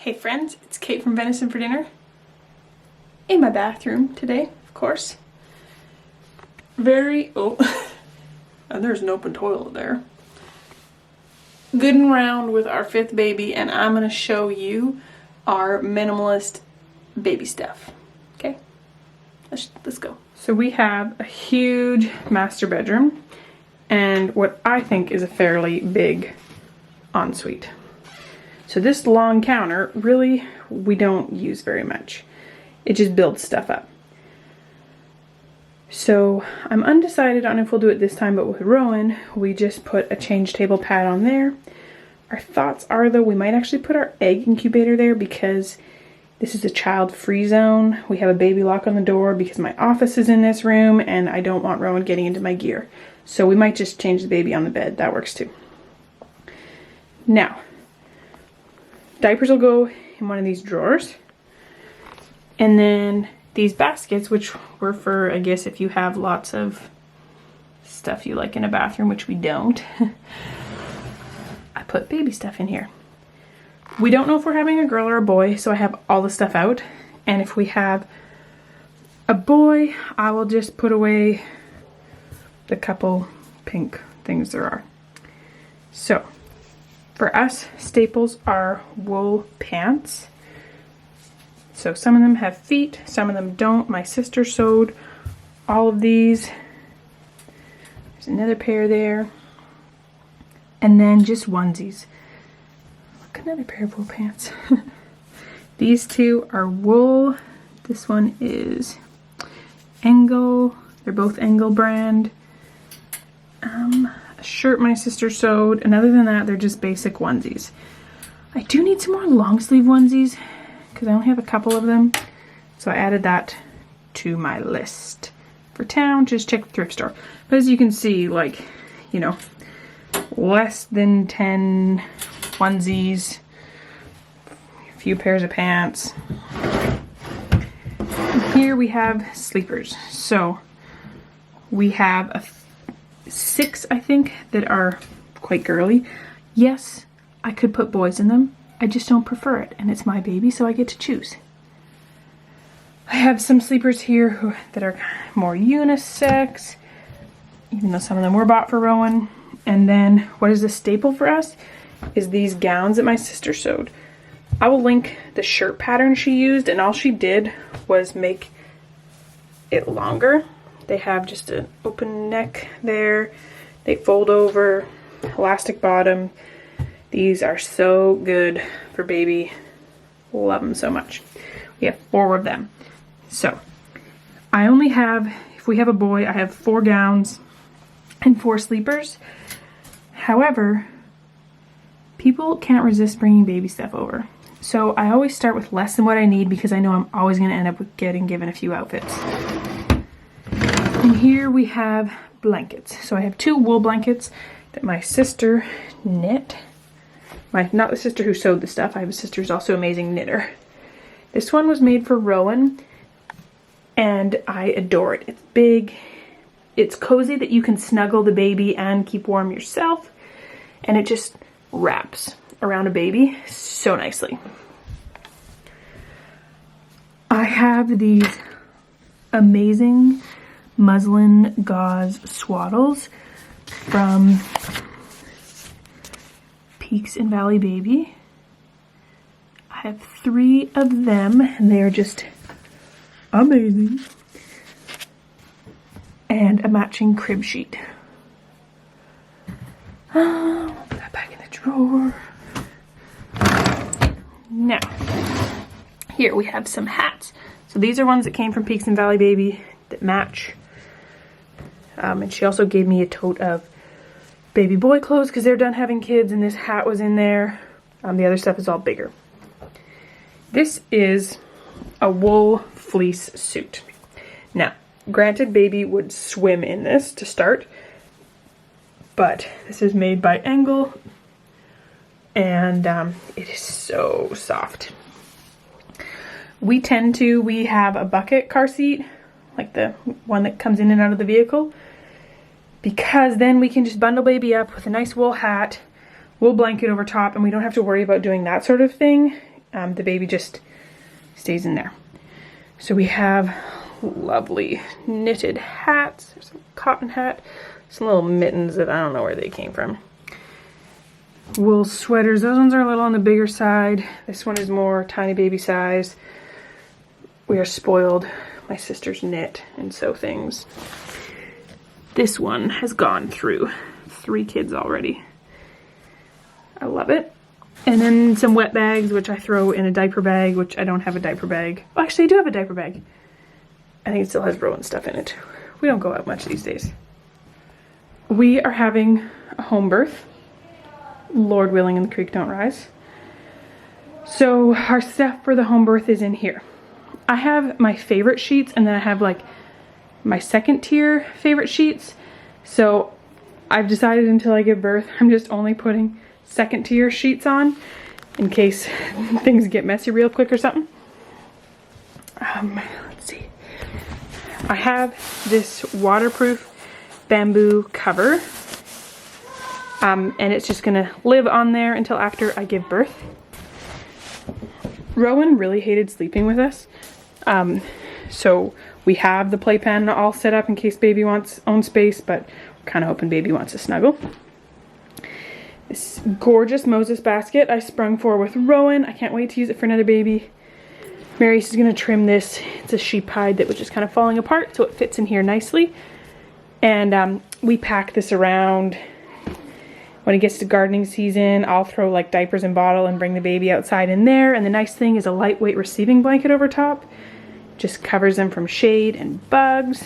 Hey friends, it's Kate from Venison for Dinner. In my bathroom today, of course. And there's an open toilet there. Good and round with our fifth baby, and I'm gonna show you our minimalist baby stuff. Okay, let's go. So we have a huge master bedroom and what I think is a fairly big ensuite. So this long counter, really, we don't use very much. It just builds stuff up. So I'm undecided on if we'll do it this time, but with Rowan, we just put a change table pad on there. Our thoughts are, though, we might actually put our egg incubator there because this is a child-free zone. We have a baby lock on the door because my office is in this room and I don't want Rowan getting into my gear. So we might just change the baby on the bed. That works too. Now, diapers will go in one of these drawers. And then these baskets, which were for, I guess, if you have lots of stuff you like in a bathroom, which we don't, I put baby stuff in here. We don't know if we're having a girl or a boy, so I have all the stuff out. And if we have a boy, I will just put away the couple pink things there are. So, for us, staples are wool pants. So some of them have feet, some of them don't. My sister sewed all of these. There's another pair there. And then just onesies. Look, another pair of wool pants. These two are wool. This one is Engel. They're both Engel brand. A shirt my sister sewed, and other than that, they're just basic onesies. I do need some more long sleeve onesies because I only have a couple of them, so I added that to my list. For town, just check the thrift store. But as you can see, like, you know, less than 10 onesies, a few pairs of pants. And here we have sleepers. So we have 6, I think, that are quite girly. Yes, I could put boys in them. I just don't prefer it, and it's my baby, so I get to choose. I have some sleepers here that are more unisex, even though some of them were bought for Rowan. And then what is a staple for us is these gowns that my sister sewed. I will link the shirt pattern she used, and all she did was make it longer. They have just an open neck there. They fold over, elastic bottom. These are so good for baby. Love them so much. We have 4 of them. So I only have, if we have a boy, I have 4 gowns and 4 sleepers. However, people can't resist bringing baby stuff over. So I always start with less than what I need because I know I'm always going to end up with getting given a few outfits. And here we have blankets. So I have 2 wool blankets that my sister knit. Not the sister who sewed the stuff. I have a sister who's also an amazing knitter. This one was made for Rowan, and I adore it. It's big. It's cozy that you can snuggle the baby and keep warm yourself, and it just wraps around a baby so nicely. I have these amazing muslin gauze swaddles from Peaks and Valley Baby. I have 3 of them, and they are just amazing. And a matching crib sheet. I'll put that back in the drawer. Now, here we have some hats. So these are ones that came from Peaks and Valley Baby that match. And she also gave me a tote of baby boy clothes because they're done having kids, and this hat was in there. The other stuff is all bigger. This is a wool fleece suit. Now, granted, baby would swim in this to start, but this is made by Engel, and it is so soft. We have a bucket car seat, like the one that comes in and out of the vehicle, because then we can just bundle baby up with a nice wool hat, wool blanket over top, and we don't have to worry about doing that sort of thing. the baby just stays in there. So we have lovely knitted hats. There's a cotton hat, some little mittens that I don't know where they came from. Wool sweaters, those ones are a little on the bigger side. This one is more tiny baby size. We are spoiled. My sisters knit and sew things. This one has gone through 3 kids already. I love it. And then some wet bags, which I throw in a diaper bag, which I don't have a diaper bag. Oh, actually, I do have a diaper bag. I think it still has Rowan stuff in it. We don't go out much these days. We are having a home birth. Lord willing and the creek don't rise. So our stuff for the home birth is in here. I have my favorite sheets, and then I have like my second tier favorite sheets. So I've decided until I give birth, I'm just only putting second tier sheets on in case things get messy real quick or something. Let's see. I have this waterproof bamboo cover. And it's just gonna live on there until after I give birth. Rowan really hated sleeping with us. So we have the playpen all set up in case baby wants own space, but we're kind of hoping baby wants to snuggle. This gorgeous Moses basket I sprung for with Rowan. I can't wait to use it for another baby. Mary's is gonna trim this. It's a sheep hide that was just kind of falling apart, so it fits in here nicely. And we pack this around. When it gets to gardening season, I'll throw like diapers in bottle and bring the baby outside in there. And the nice thing is a lightweight receiving blanket over top. Just covers them from shade and bugs.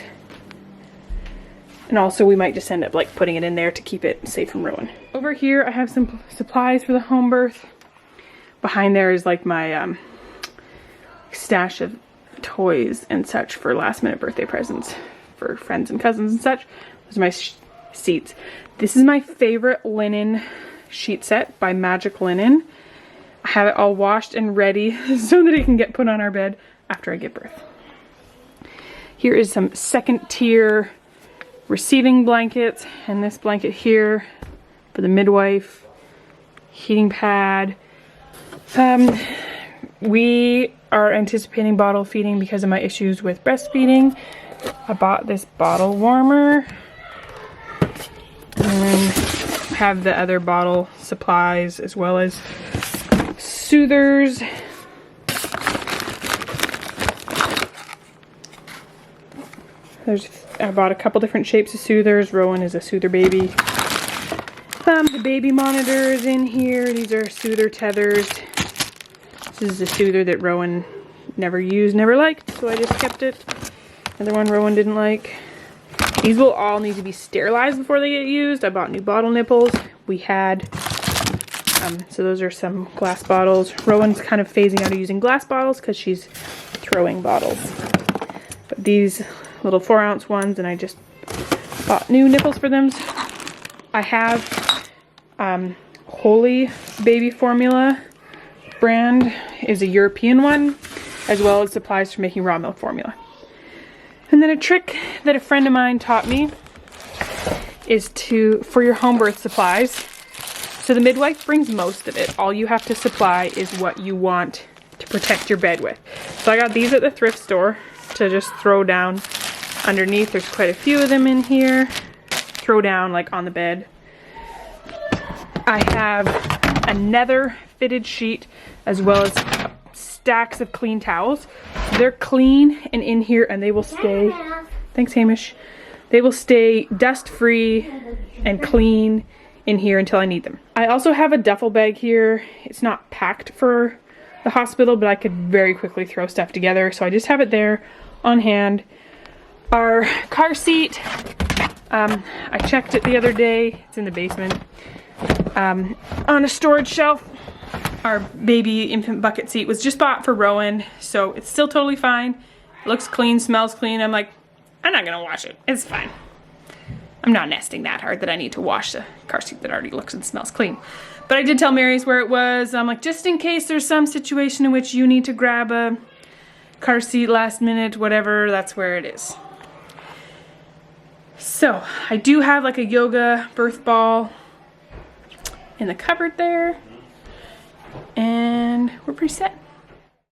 And also we might just end up like putting it in there to keep it safe from ruin. Over here I have some supplies for the home birth. Behind there is like my stash of toys and such for last minute birthday presents for friends and cousins and such. Those are my seats. This is my favorite linen sheet set by Magic Linen. I have it all washed and ready so that it can get put on our bed after I give birth. Here is some second tier receiving blankets, and this blanket here for the midwife, heating pad. We are anticipating bottle feeding because of my issues with breastfeeding. I bought this bottle warmer. And then have the other bottle supplies as well as soothers. I bought a couple different shapes of soothers. Rowan is a soother baby. The baby monitor is in here. These are soother tethers. This is a soother that Rowan never used, never liked, so I just kept it. Another one Rowan didn't like. These will all need to be sterilized before they get used. I bought new bottle nipples. We had, so those are some glass bottles. Rowan's kind of phasing out of using glass bottles because she's throwing bottles. But these little 4-ounce ones, and I just bought new nipples for them. I have Holy Baby Formula brand is a European one, as well as supplies for making raw milk formula. And then a trick that a friend of mine taught me is for your home birth supplies. So the midwife brings most of it. All you have to supply is what you want to protect your bed with. So I got these at the thrift store to just throw down underneath. There's quite a few of them in here. Throw down like on the bed. I have another fitted sheet as well as stacks of clean towels. They're clean and in here, and they will stay, thanks Hamish, they will stay dust free and clean in here until I need them. I also have a duffel bag here. It's not packed for the hospital, but I could very quickly throw stuff together, so I just have it there on hand. Our car seat, I checked it the other day. It's in the basement on a storage shelf. Our baby infant bucket seat was just bought for Rowan, so it's still totally fine. Looks clean, smells clean. I'm like, I'm not gonna wash it. It's fine. I'm not nesting that hard that I need to wash the car seat that already looks and smells clean. But I did tell Mary's where it was. I'm like, just in case there's some situation in which you need to grab a car seat last minute, whatever, that's where it is. So I do have like a yoga birth ball in the cupboard there. and we're pretty set.